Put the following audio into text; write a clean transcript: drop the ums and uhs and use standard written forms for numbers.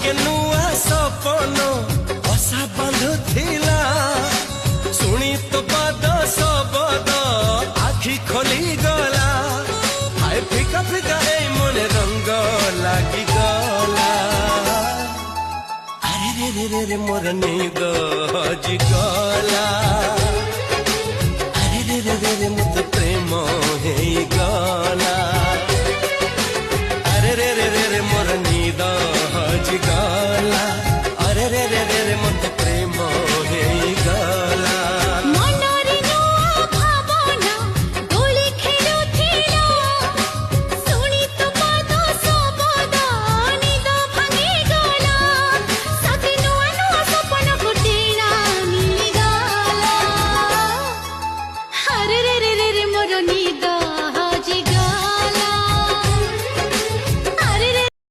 के नुआ सपन बसा बांधुथिला शुणी तो पद शब्द आखि खोली गला हाय फिका फिका ए मने रंग लागी गला अरे रे रे रे रे मोर निद हजि गला अरे रे रे रे रे मत प्रेम हेई गला